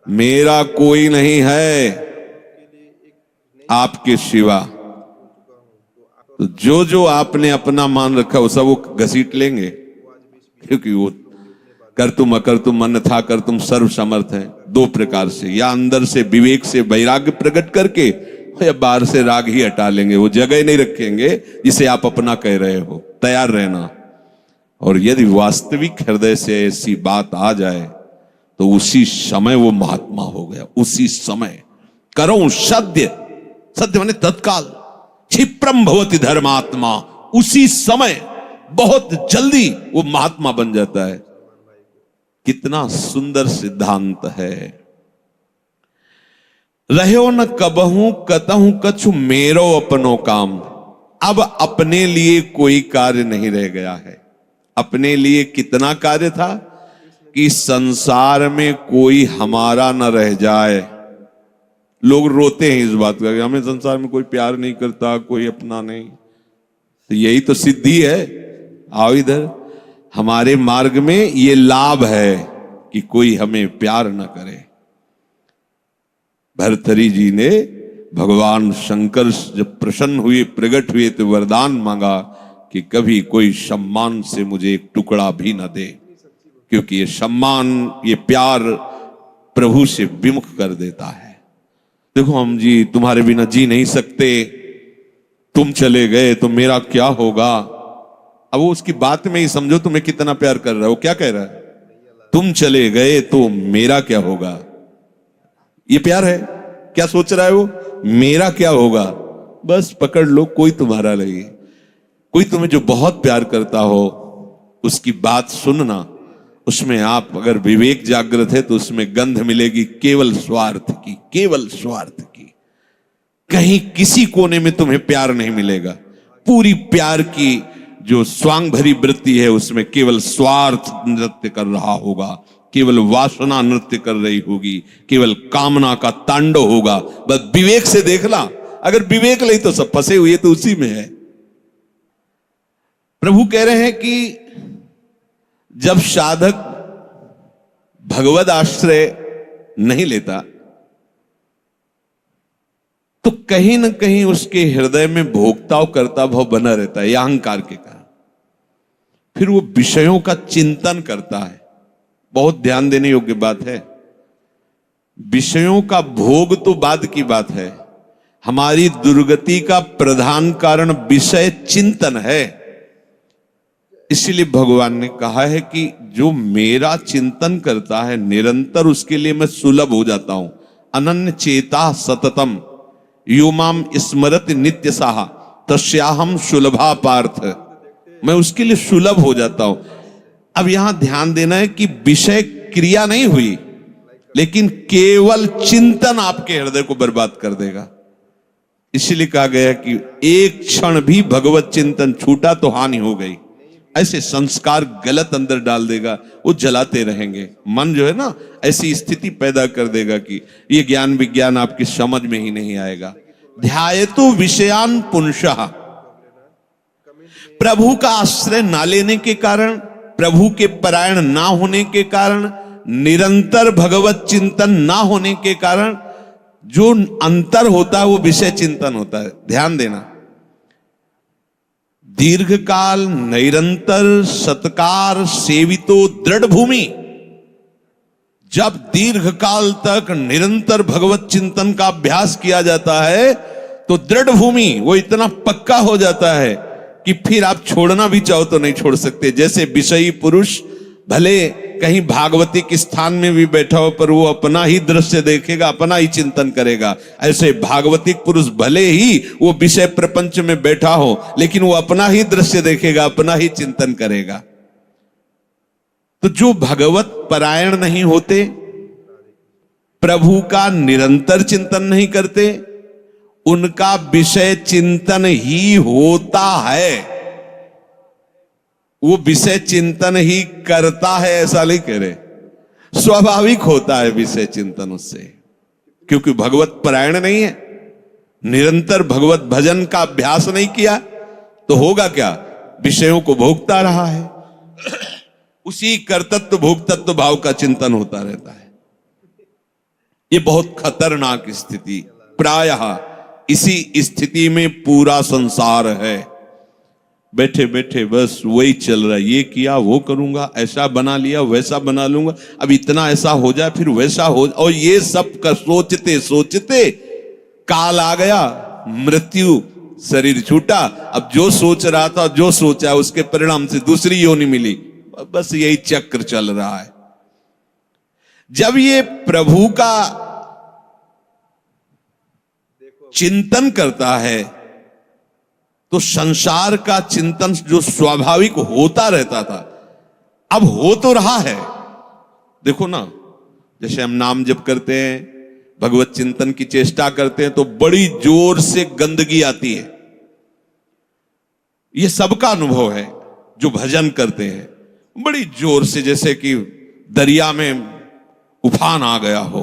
मेरा कोई नहीं है आपके सिवा। तो जो जो आपने अपना मान रखा वो सब वो घसीट लेंगे, क्योंकि वो कर तुम अकर तुम मन था कर तुम सर्व समर्थ है। दो प्रकार से, या अंदर से विवेक से वैराग्य प्रकट करके, या बाहर से राग ही हटा लेंगे। वो जगह नहीं रखेंगे जिसे आप अपना कह रहे हो। तैयार रहना। और यदि वास्तविक हृदय से ऐसी बात आ जाए तो उसी समय वो महात्मा हो गया। उसी समय करो सत्य, सत्य माने तत्काल, क्षिप्रम भवति धर्मात्मा, उसी समय बहुत जल्दी वो महात्मा बन जाता है। कितना सुंदर सिद्धांत है। रहो न कबहू कतहू कछु मेरो अपनो काम। अब अपने लिए कोई कार्य नहीं रह गया है। अपने लिए कितना कार्य था कि संसार में कोई हमारा न रह जाए। लोग रोते हैं इस बात का कि हमें संसार में कोई प्यार नहीं करता, कोई अपना नहीं। तो यही तो सिद्धि है। आओ इधर, हमारे मार्ग में ये लाभ है कि कोई हमें प्यार न करे। भर्तृहरि जी ने भगवान शंकर जब प्रसन्न हुए, प्रकट हुए, तो वरदान मांगा कि कभी कोई सम्मान से मुझे एक टुकड़ा भी न दे, क्योंकि ये सम्मान, ये प्यार प्रभु से विमुख कर देता है। देखो हम जी तुम्हारे बिना जी नहीं सकते, तुम चले गए तो मेरा क्या होगा। अब वो उसकी बात में ही समझो तुम्हें कितना प्यार कर रहा है। वो क्या कह रहा है? तुम चले गए तो मेरा क्या होगा। ये प्यार है। क्या सोच रहा है वो? मेरा क्या होगा। बस पकड़ लो, कोई तुम्हारा नहीं। कोई तुम्हें जो बहुत प्यार करता हो उसकी बात सुनना, उसमें आप अगर विवेक जागृत है तो उसमें गंध मिलेगी केवल स्वार्थ की, केवल स्वार्थ की। कहीं किसी कोने में तुम्हें प्यार नहीं मिलेगा। पूरी प्यार की जो स्वांग भरी वृत्ति है उसमें केवल स्वार्थ नृत्य कर रहा होगा, केवल वासना नृत्य कर रही होगी, केवल कामना का तांडव होगा। बस विवेक से देखना। अगर विवेक नहीं तो सब फंसे हुए तो उसी में है। प्रभु कह रहे हैं कि जब साधक भगवद आश्रय नहीं लेता तो कहीं ना कहीं उसके हृदय में भोक्ताव करता भाव बना रहता है, अहंकार के कारण। फिर वो विषयों का चिंतन करता है। बहुत ध्यान देने योग्य बात है। विषयों का भोग तो बाद की बात है। हमारी दुर्गति का प्रधान कारण विषय चिंतन है। इसीलिए भगवान ने कहा है कि जो मेरा चिंतन करता है निरंतर, उसके लिए मैं सुलभ हो जाता हूं। अनन्य चेता सततम यो माम स्मरति नित्य साहा तस्याहम सुलभा पार्थ। मैं उसके लिए सुलभ हो जाता हूं। अब यहां ध्यान देना है कि विषय क्रिया नहीं हुई, लेकिन केवल चिंतन आपके हृदय को बर्बाद कर देगा। इसलिए कहा गया कि एक क्षण भी भगवत चिंतन छूटा तो हानि हो गई। ऐसे संस्कार गलत अंदर डाल देगा, वो जलाते रहेंगे। मन जो है ना, ऐसी स्थिति पैदा कर देगा कि ये ज्ञान विज्ञान आपकी समझ में ही नहीं आएगा। ध्यायतु विषयान पुंसः, प्रभु का आश्रय ना लेने के कारण, प्रभु के परायण ना होने के कारण, निरंतर भगवत चिंतन ना होने के कारण जो अंतर होता है वो विषय चिंतन होता है। ध्यान देना। दीर्घ काल निरंतर सत्कार सेवितो दृढ़ भूमि। जब दीर्घ काल तक निरंतर भगवत चिंतन का अभ्यास किया जाता है तो दृढ़ भूमि वो इतना पक्का हो जाता है कि फिर आप छोड़ना भी चाहो तो नहीं छोड़ सकते। जैसे विषयी पुरुष भले कहीं भागवतिक स्थान में भी बैठा हो पर वो अपना ही दृश्य देखेगा, अपना ही चिंतन करेगा। ऐसे भागवतिक पुरुष भले ही वो विषय प्रपंच में बैठा हो लेकिन वो अपना ही दृश्य देखेगा, अपना ही चिंतन करेगा। तो जो भगवत परायण नहीं होते, प्रभु का निरंतर चिंतन नहीं करते, उनका विषय चिंतन ही होता है। वो विषय चिंतन ही करता है ऐसा नहीं कह रहे। स्वाभाविक होता है विषय चिंतन उससे, क्योंकि भगवत परायण नहीं है, निरंतर भगवत भजन का अभ्यास नहीं किया तो होगा क्या? विषयों को भोगता रहा है। उसी कर्तृत्व भोक्तत्व भाव का चिंतन होता रहता है। ये बहुत खतरनाक स्थिति, प्रायः इसी स्थिति में पूरा संसार है। बैठे बैठे बस वही चल रहा है, ये किया वो करूंगा, ऐसा बना लिया वैसा बना लूंगा, अब इतना ऐसा हो जाए फिर वैसा हो, और ये सब का सोचते सोचते काल आ गया, मृत्यु, शरीर छूटा। अब जो सोच रहा था, जो सोचा उसके परिणाम से दूसरी योनि मिली, बस यही चक्र चल रहा है। जब ये प्रभु का चिंतन करता है तो संसार का चिंतन जो स्वाभाविक होता रहता था अब हो तो रहा है। देखो ना, जैसे हम नाम जप करते हैं, भगवत चिंतन की चेष्टा करते हैं तो बड़ी जोर से गंदगी आती है। ये सबका अनुभव है जो भजन करते हैं, बड़ी जोर से, जैसे कि दरिया में उफान आ गया हो,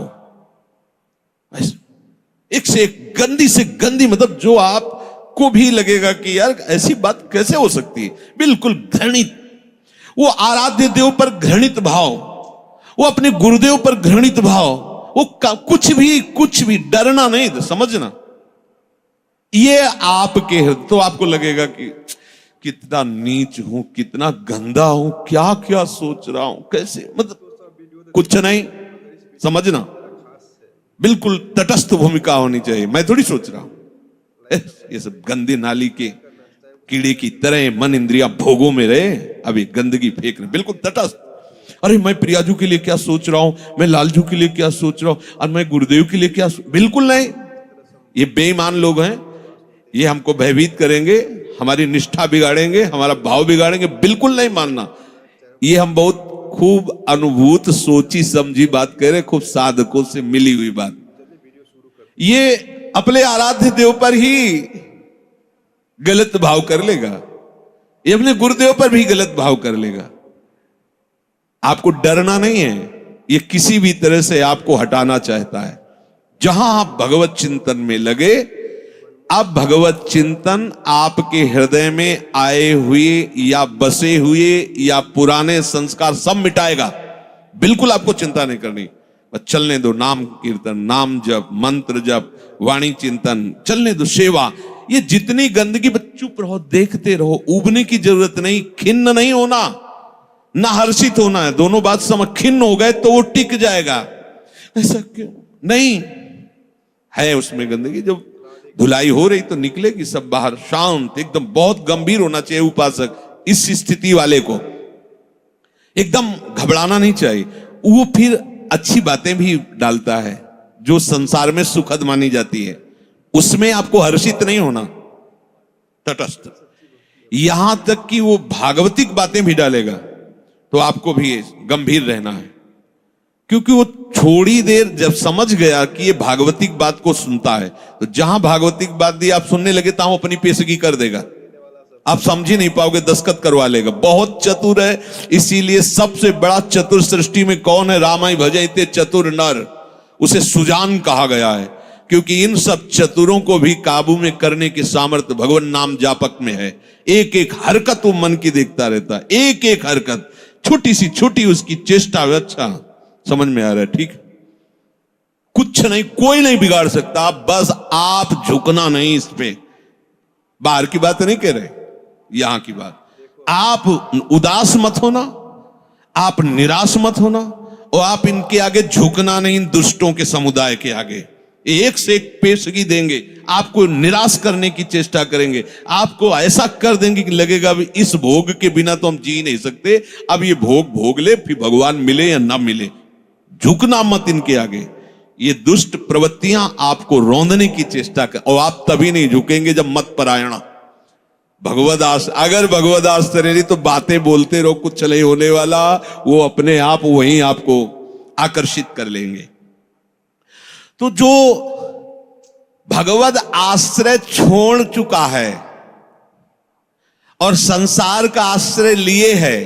एक से एक गंदी से गंदी, मतलब जो आपको भी लगेगा कि यार ऐसी बात कैसे हो सकती है, बिल्कुल घृणित। वो आराध्य देव पर घृणित भाव, वो अपने गुरुदेव पर घृणित भाव, वो कुछ भी डरना नहीं, समझना ये आपके, तो आपको लगेगा कि कितना नीच हूं, कितना गंदा हूं, क्या क्या सोच रहा हूं, कैसे, मतलब कुछ नहीं, समझना बिल्कुल तटस्थ भूमिका होनी चाहिए। मैं थोड़ी सोच रहा हूं ये सब गंदी नाली के कीड़े की तरह मन इंद्रिया भोगों में रहे, अभी गंदगी फेंक रहे, बिल्कुल तटस्थ। अरे मैं प्रियाजू के लिए क्या सोच रहा हूं, मैं लालजू के लिए क्या सोच रहा हूं, और मैं गुरुदेव के लिए क्या, बिल्कुल नहीं। ये बेईमान लोग हैं, ये हमको भयभीत करेंगे, हमारी निष्ठा बिगाड़ेंगे, हमारा भाव बिगाड़ेंगे, बिल्कुल नहीं मानना। ये हम बहुत खूब अनुभूत सोची समझी बात कह रहे, खूब साधकों से मिली हुई बात। ये अपने आराध्य देव पर ही गलत भाव कर लेगा, ये अपने गुरुदेव पर भी गलत भाव कर लेगा। आपको डरना नहीं है, ये किसी भी तरह से आपको हटाना चाहता है। जहां आप भगवत चिंतन में लगे, अब भगवत चिंतन आपके हृदय में आए हुए या बसे हुए या पुराने संस्कार सब मिटाएगा। बिल्कुल आपको चिंता नहीं करनी, बस चलने दो, नाम कीर्तन, नाम जप, मंत्र जप, वाणी चिंतन, चलने दो, सेवा। ये जितनी गंदगी, बस चुप रहो, देखते रहो, उबने की जरूरत नहीं, खिन्न नहीं होना, ना हर्षित होना है, दोनों बात समझ। खिन्न हो गए तो वो टिक जाएगा, ऐसा क्यों नहीं है, उसमें गंदगी जब धुलाई हो रही तो निकलेगी सब बाहर, शांत एकदम। बहुत गंभीर होना चाहिए उपासक, इस स्थिति वाले को एकदम घबराना नहीं चाहिए। वो फिर अच्छी बातें भी डालता है जो संसार में सुखद मानी जाती है, उसमें आपको हर्षित नहीं होना, तटस्थ। यहां तक कि वो भागवतिक बातें भी डालेगा तो आपको भी गंभीर रहना है, क्योंकि वो थोड़ी देर जब समझ गया कि ये भागवतिक बात को सुनता है, तो जहां भागवतिक बात दी आप सुनने लगे तो अपनी पेशगी कर देगा, आप समझ ही नहीं पाओगे, दस्तखत करवा लेगा। बहुत चतुर है, इसीलिए सबसे बड़ा चतुर सृष्टि में कौन है, रामाय भजते चतुर नर, उसे सुजान कहा गया है, क्योंकि इन सब चतुरों को भी काबू में करने की सामर्थ्य भगवान नाम जापक में है। एक एक हरकत वो मन की देखता रहता है, एक एक हरकत, छोटी सी छोटी उसकी चेष्टा। अच्छा समझ में आ रहा है, ठीक, कुछ नहीं, कोई नहीं बिगाड़ सकता, बस आप झुकना नहीं इस पे। बाहर की बात नहीं कह रहे, यहां की बात। आप उदास मत होना, आप निराश मत होना, और आप इनके आगे झुकना नहीं, दुष्टों के समुदाय के आगे। एक से एक पेशगी देंगे, आपको निराश करने की चेष्टा करेंगे, आपको ऐसा कर देंगे कि लगेगा भी इस भोग के बिना तो हम जी नहीं सकते, अब ये भोग भोग ले, फिर भगवान मिले या ना मिले। झुकना मत इनके आगे, ये दुष्ट प्रवृत्तियां आपको रौंदने की चेष्टा कर, और आप तभी नहीं झुकेंगे जब मत परायणा भगवदास। अगर भगवदास तरेरी तो बातें बोलते रहो, कुछ नहीं होने वाला, वो अपने आप वहीं आपको आकर्षित कर लेंगे। तो जो भगवद आश्रय छोड़ चुका है और संसार का आश्रय लिए है,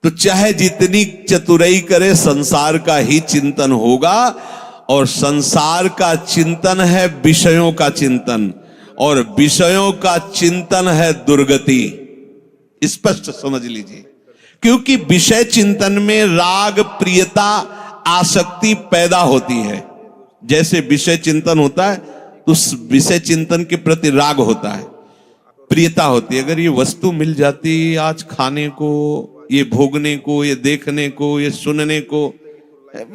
तो चाहे जितनी चतुराई करे, संसार का ही चिंतन होगा। और संसार का चिंतन है विषयों का चिंतन, और विषयों का चिंतन है दुर्गति। स्पष्ट समझ लीजिए, क्योंकि विषय चिंतन में राग प्रियता आसक्ति पैदा होती है। जैसे विषय चिंतन होता है तो उस विषय चिंतन के प्रति राग होता है, प्रियता होती है। अगर ये वस्तु मिल जाती आज खाने को, ये भोगने को, ये देखने को, ये सुनने को,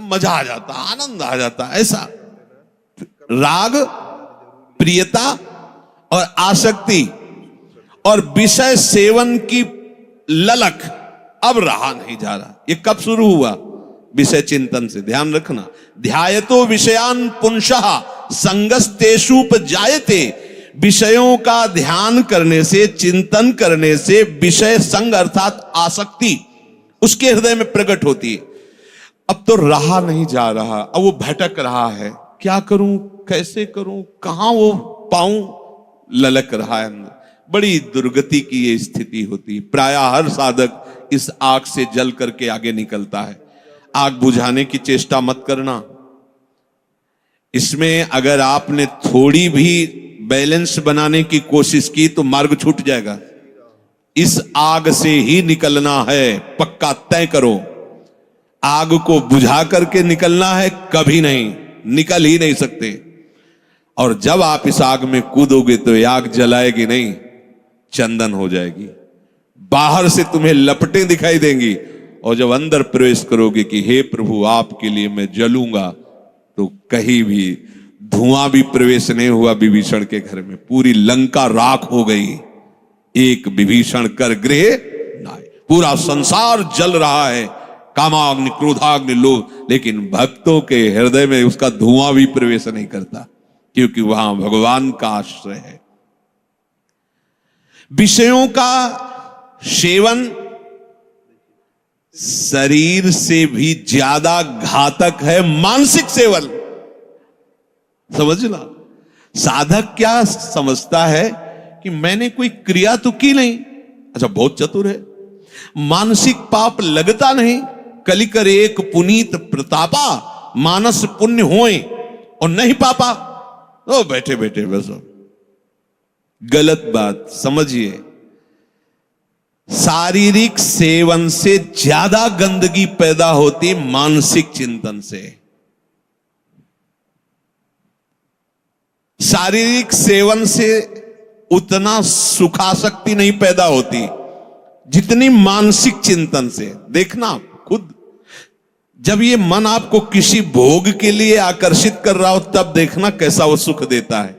मजा आ जाता, आनंद आ जाता। ऐसा राग, प्रियता और आसक्ति और विषय सेवन की ललक अब रहा नहीं जा रहा। ये कब शुरू हुआ? विषय चिंतन से। ध्यान रखना, ध्यायतो विषयान पुंसः संगस्तेषुपजायते। विषयों का ध्यान करने से, चिंतन करने से विषय संग अर्थात आसक्ति उसके हृदय में प्रकट होती है। अब तो रहा नहीं जा रहा, अब वो भटक रहा है, क्या करूं, कैसे करूं, कहां वो पाऊं, ललक रहा है अंदर। बड़ी दुर्गति की ये स्थिति होती है। प्रायः हर साधक इस आग से जल करके आगे निकलता है। आग बुझाने की चेष्टा मत करना। इसमें अगर आपने थोड़ी भी बैलेंस बनाने की कोशिश की तो मार्ग छूट जाएगा। इस आग से ही निकलना है, पक्का तय करो। आग को बुझा करके निकलना है, कभी नहीं, निकल ही नहीं सकते। और जब आप इस आग में कूदोगे तो ये आग जलाएगी नहीं, चंदन हो जाएगी। बाहर से तुम्हें लपटें दिखाई देंगी और जब अंदर प्रवेश करोगे कि हे प्रभु आपके लिए मैं जलूंगा, तो कहीं भी धुआं भी प्रवेश नहीं हुआ विभीषण के घर में। पूरी लंका राख हो गई, एक विभीषण कर गृह नाय। पूरा संसार जल रहा है, कामाग्नि, क्रोधाग्नि, लोभ, लेकिन भक्तों के हृदय में उसका धुआं भी प्रवेश नहीं करता, क्योंकि वहां भगवान का आश्रय है। विषयों का सेवन शरीर से भी ज्यादा घातक है मानसिक सेवन। समझना, साधक क्या समझता है कि मैंने कोई क्रिया तो की नहीं, अच्छा बहुत चतुर है, मानसिक पाप लगता नहीं। कलिकर एक पुनीत प्रतापा, मानस पुण्य होए और नहीं पापा। ओ बैठे बैठे बस, गलत बात समझिए। शारीरिक सेवन से ज्यादा गंदगी पैदा होती मानसिक चिंतन से। शारीरिक सेवन से उतना सुखासक्ति नहीं पैदा होती जितनी मानसिक चिंतन से। देखना खुद, जब ये मन आपको किसी भोग के लिए आकर्षित कर रहा हो तब देखना कैसा वो सुख देता है,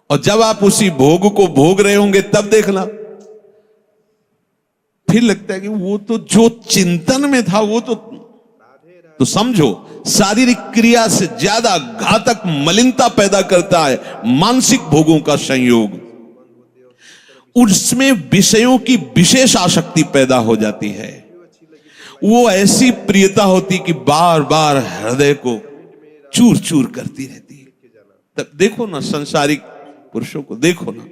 और जब आप उसी भोग को भोग रहे होंगे तब देखना फिर लगता है कि वो तो जो चिंतन में था वो तो समझो शारीरिक क्रिया से ज्यादा घातक मलिनता पैदा करता है मानसिक भोगों का संयोग। उसमें विषयों की विशेष आसक्ति पैदा हो जाती है। वो ऐसी प्रियता होती कि बार बार हृदय को चूर चूर करती रहती है। तब देखो ना संसारिक पुरुषों को, देखो ना,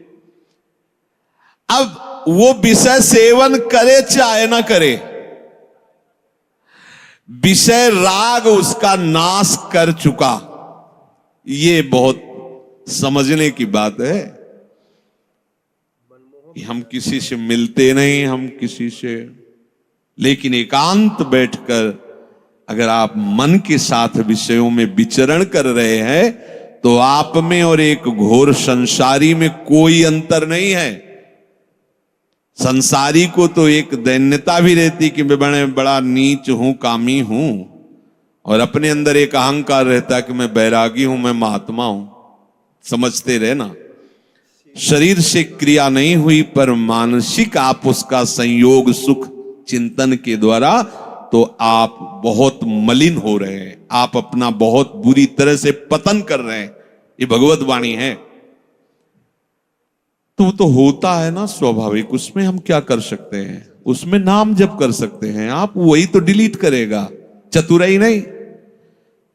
अब वो विषय सेवन करे चाहे ना करे, विषय राग उसका नाश कर चुका। ये बहुत समझने की बात है कि हम किसी से मिलते नहीं, हम किसी से, लेकिन एकांत बैठकर अगर आप मन के साथ विषयों में विचरण कर रहे हैं तो आप में और एक घोर संसारी में कोई अंतर नहीं है। संसारी को तो एक दैन्यता भी रहती कि मैं बड़ा नीच हूं, कामी हूं, और अपने अंदर एक अहंकार रहता है कि मैं बैरागी हूं, मैं महात्मा हूं। समझते रहे ना, शरीर से क्रिया नहीं हुई पर मानसिक आप उसका संयोग सुख चिंतन के द्वारा, तो आप बहुत मलिन हो रहे हैं, आप अपना बहुत बुरी तरह से पतन कर रहे हैं। ये भगवत वाणी है। तो होता है ना स्वाभाविक, उसमें हम क्या कर सकते हैं? उसमें नाम जप कर सकते हैं आप, वही तो डिलीट करेगा, चतुराई नहीं।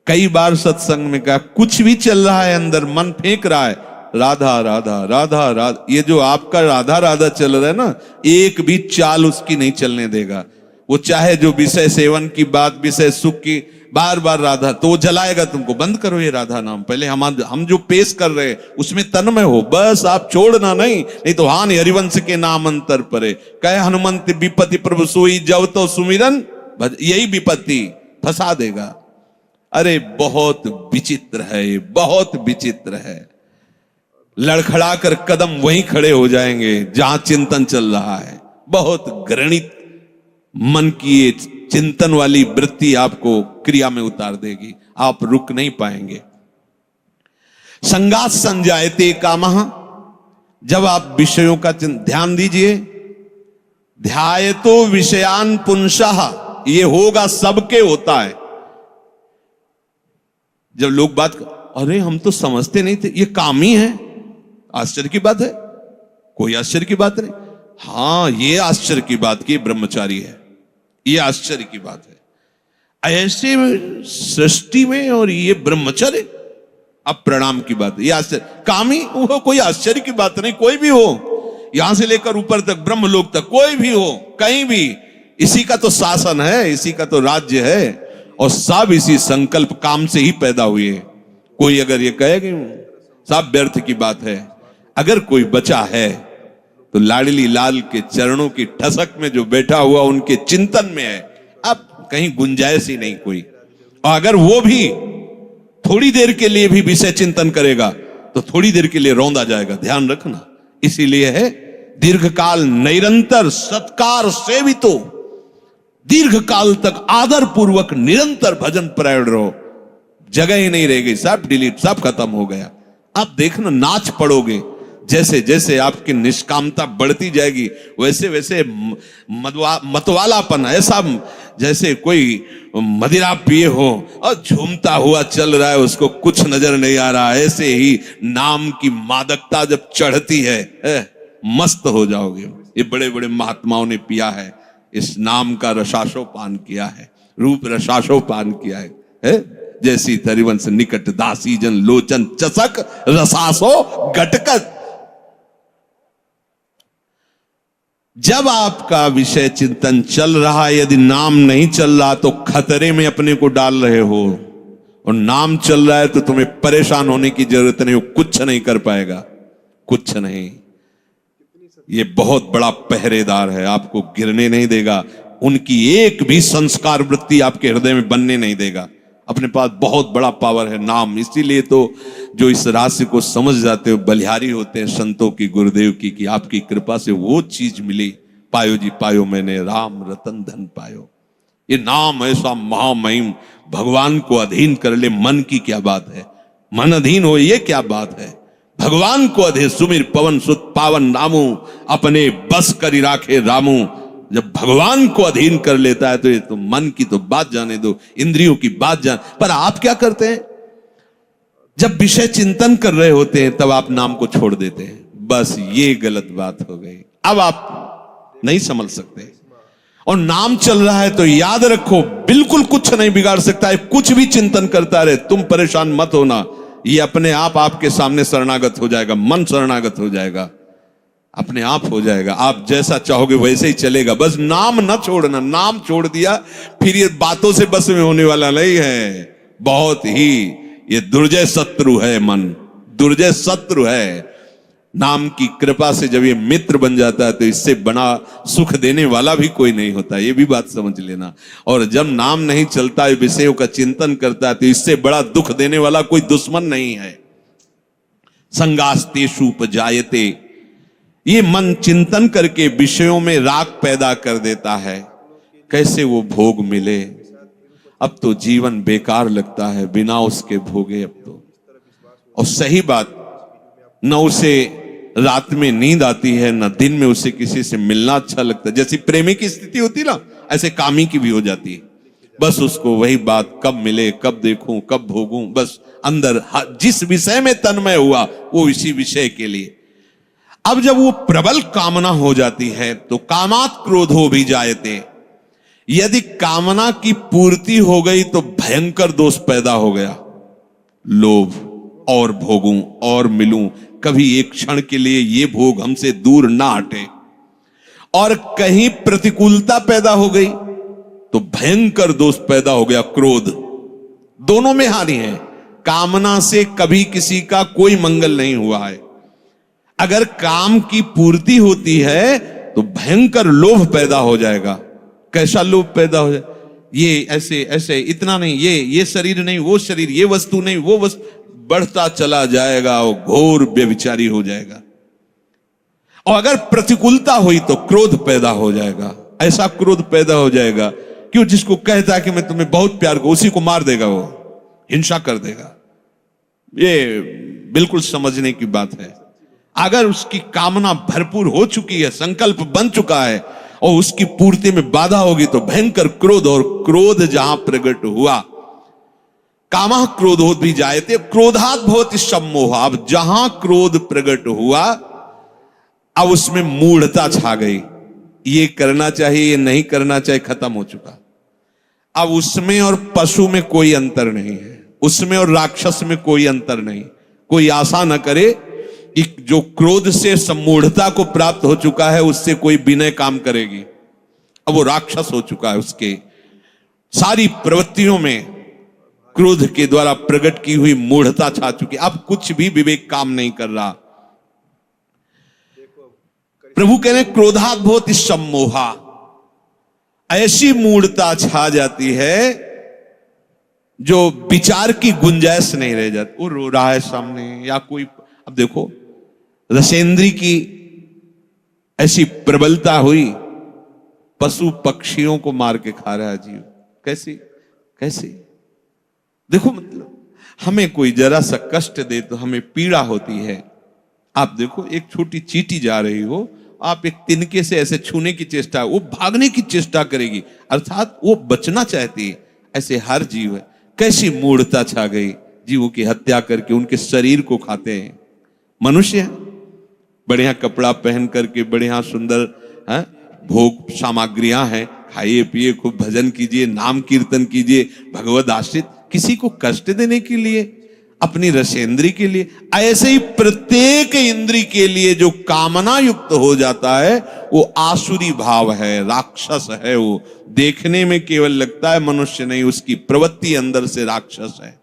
कई बार सत्संग में कहा, कुछ भी चल रहा है अंदर, मन फेंक रहा है, राधा राधा राधा राधा, ये जो आपका राधा राधा चल रहा है ना, एक भी चाल उसकी नहीं चलने देगा। वो चाहे जो विषय सेवन की बात, विषय सुख की, बार बार राधा, तो वो जलाएगा तुमको। बंद करो ये राधा नाम, पहले हम जो पेश कर रहे हैं उसमें तन्मय हो, बस आप छोड़ना नहीं तो हानि हरिवंश के नाम अंतर परे। कहे हनुमंत विपत्ति प्रभु सोई, जब तो सुमिरन, यही विपत्ति फंसा देगा। अरे बहुत विचित्र है, ये बहुत विचित्र है। लड़खड़ा कर कदम वहीं खड़े हो जाएंगे जहां चिंतन चल रहा है। बहुत घृणित मन की ये चिंतन वाली वृत्ति आपको क्रिया में उतार देगी, आप रुक नहीं पाएंगे। संगात संजायते कामः, जब आप विषयों का ध्यान दीजिए। ध्यायतो विषयान पुंसः, ये होगा, सबके होता है। जब लोग बात अरे हम तो समझते नहीं थे, ये काम ही है, आश्चर्य की बात है, कोई आश्चर्य की बात नहीं। हां, ये आश्चर्य की बात की ब्रह्मचारी है, ये आश्चर्य की बात है। ऐसे सृष्टि में और ये ब्रह्मचर्य, अब प्रणाम की बात है। ये आश्चर्य, कामी वो कोई आश्चर्य की बात नहीं। कोई भी हो, यहां से लेकर ऊपर तक, ब्रह्मलोक तक, कोई भी हो, कहीं भी, इसी का तो शासन है, इसी का तो राज्य है, और सब इसी संकल्प काम से ही पैदा हुए। कोई अगर ये कहे कि सब व्यर्थ की बात है, अगर कोई बचा है तो लाडली लाल के चरणों की ठसक में जो बैठा हुआ उनके चिंतन में है। अब कहीं गुंजाइश ही नहीं कोई। और अगर वो भी थोड़ी देर के लिए भी विषय चिंतन करेगा तो थोड़ी देर के लिए रौंदा जाएगा, ध्यान रखना। इसीलिए है दीर्घकाल निरंतर सत्कार सेवितो, दीर्घ काल तक आदर पूर्वक निरंतर भजन परायण रहो। जगह ही नहीं रह गई, सब डिलीट, सब खत्म हो गया। आप देखना, नाच पड़ोगे। जैसे जैसे आपकी निष्कामता बढ़ती जाएगी वैसे वैसे मतवालापन, ऐसा जैसे कोई मदिरा पिए हो और झूमता हुआ चल रहा है, उसको कुछ नजर नहीं आ रहा। ऐसे ही नाम की मादकता जब चढ़ती है, मस्त हो जाओगे। ये बड़े बड़े महात्माओं ने पिया है, इस नाम का रसाशोपान किया है, रूप रसाशोपान किया है। जैसी तरिवंश निकट दासी जन लोचन चसक रसासो घटकत। जब आपका विषय चिंतन चल रहा है, यदि नाम नहीं चल रहा तो खतरे में अपने को डाल रहे हो, और नाम चल रहा है तो तुम्हें परेशान होने की जरूरत नहीं हो, कुछ नहीं कर पाएगा, कुछ नहीं। ये बहुत बड़ा पहरेदार है, आपको गिरने नहीं देगा, उनकी एक भी संस्कार वृत्ति आपके हृदय में बनने नहीं देगा। अपने पास बहुत बड़ा पावर है नाम। इसीलिए तो जो इस रहस्य को समझ जाते हो बलिहारी होते हैं संतों की, गुरुदेव की, कि आपकी कृपा से वो चीज मिली। पायो जी पायो मैंने राम रतन धन पायो। ये नाम ऐसा महामहिम, भगवान को अधीन कर ले, मन की क्या बात है, मन अधीन हो, ये क्या बात है। भगवान को अधे सुमिर पवन सुत पावन नामू, अपने बस करी राखे रामू। जब भगवान को अधीन कर लेता है तो ये तो मन की तो बात जाने दो, इंद्रियों की बात जान। पर आप क्या करते हैं, जब विषय चिंतन कर रहे होते हैं तब आप नाम को छोड़ देते हैं। बस ये गलत बात हो गई, अब आप नहीं समझ सकते। और नाम चल रहा है तो याद रखो, बिल्कुल कुछ नहीं बिगाड़ सकता है, कुछ भी चिंतन करता रहे, तुम परेशान मत होना। ये अपने आप आपके सामने शरणागत हो जाएगा, मन शरणागत हो जाएगा, अपने आप हो जाएगा। आप जैसा चाहोगे वैसे ही चलेगा। बस नाम न छोड़ना, नाम छोड़ दिया फिर ये बातों से बस में होने वाला नहीं है। बहुत ही ये दुर्जय शत्रु है, मन दुर्जय शत्रु है। नाम की कृपा से जब ये मित्र बन जाता है तो इससे बड़ा सुख देने वाला भी कोई नहीं होता, ये भी बात समझ लेना। और जब नाम नहीं चलता है, विषयों का चिंतन करता है, तो इससे बड़ा दुख देने वाला कोई दुश्मन नहीं है। संगास्तेषु उपजायते, ये मन चिंतन करके विषयों में राग पैदा कर देता है। कैसे वो भोग मिले, अब तो जीवन बेकार लगता है बिना उसके भोगे। अब तो, और सही बात, न उसे रात में नींद आती है, न दिन में उसे किसी से मिलना अच्छा लगता है। जैसी प्रेमी की स्थिति होती ना, ऐसे कामी की भी हो जाती है। बस उसको वही बात, कब मिले, कब देखूं, कब भोगूं, बस अंदर जिस विषय में तन्मय हुआ वो इसी विषय के लिए। अब जब वो प्रबल कामना हो जाती है तो कामात क्रोधो भी जायते। यदि कामना की पूर्ति हो गई तो भयंकर दोष पैदा हो गया, लोभ, और भोगूं और मिलूं, कभी एक क्षण के लिए ये भोग हमसे दूर ना हटे। और कहीं प्रतिकूलता पैदा हो गई तो भयंकर दोष पैदा हो गया, क्रोध। दोनों में हानि है। कामना से कभी किसी का कोई मंगल नहीं हुआ है। अगर काम की पूर्ति होती है तो भयंकर लोभ पैदा हो जाएगा। कैसा लोभ पैदा हो जाए, ये ऐसे ऐसे, इतना नहीं, ये शरीर नहीं, वो शरीर, ये वस्तु नहीं, वो वस्तु, बढ़ता चला जाएगा, वो घोर व्यभिचारी हो जाएगा। और अगर प्रतिकूलता हुई तो क्रोध पैदा हो जाएगा। ऐसा क्रोध पैदा हो जाएगा कि जिसको कहता है कि मैं तुम्हें बहुत प्यार करूं, उसी को मार देगा, वो हिंसा कर देगा। ये बिल्कुल समझने की बात है। अगर उसकी कामना भरपूर हो चुकी है, संकल्प बन चुका है और उसकी पूर्ति में बाधा होगी तो भयंकर क्रोध, और क्रोध जहां प्रकट हुआ, कामः क्रोधोद भी जायते क्रोधात् भवति सम्मोह। अब जहां क्रोध प्रकट हुआ, अब उसमें मूढ़ता छा गई। ये करना चाहिए, ये नहीं करना चाहिए, खत्म हो चुका। अब उसमें और पशु में कोई अंतर नहीं है, उसमें और राक्षस में कोई अंतर नहीं। कोई आशा न करे कि जो क्रोध से सम्मूढ़ता को प्राप्त हो चुका है उससे कोई विनय काम करेगी। अब वो राक्षस हो चुका है, उसके सारी प्रवृत्तियों में क्रोध के द्वारा प्रकट की हुई मूढ़ता छा चुकी। अब कुछ भी विवेक काम नहीं कर रहा। प्रभु कह रहे क्रोधात् भवति सम्मोहा। ऐसी मूढ़ता छा जाती है जो विचार की गुंजाइश नहीं रह जाती। वो रो रहा है सामने, या कोई, अब देखो रसेंद्री की ऐसी प्रबलता हुई, पशु पक्षियों को मार के खा रहा है जीव। कैसी कैसी, देखो मतलब हमें कोई जरा सा कष्ट दे तो हमें पीड़ा होती है। आप देखो एक छोटी चींटी जा रही हो, आप एक तिनके से ऐसे छूने की चेष्टा, वो भागने की चेष्टा करेगी, अर्थात वो बचना चाहती है। ऐसे हर जीव है। कैसी मूढ़ता छा गई, जीवों की हत्या करके उनके शरीर को खाते हैं। मनुष्य है, बढ़िया कपड़ा पहन करके, बढ़िया सुंदर है, भोग सामग्रियां हैं, खाइए पिए, खूब भजन कीजिए, नाम कीर्तन कीजिए, भगवद आश्रित, किसी को कष्ट देने के लिए, अपनी रसेंद्री के लिए। ऐसे ही प्रत्येक इंद्री के लिए जो कामना युक्त हो जाता है वो आसुरी भाव है, राक्षस है। वो देखने में केवल लगता है मनुष्य नहीं, उसकी प्रवृत्ति अंदर से राक्षस है।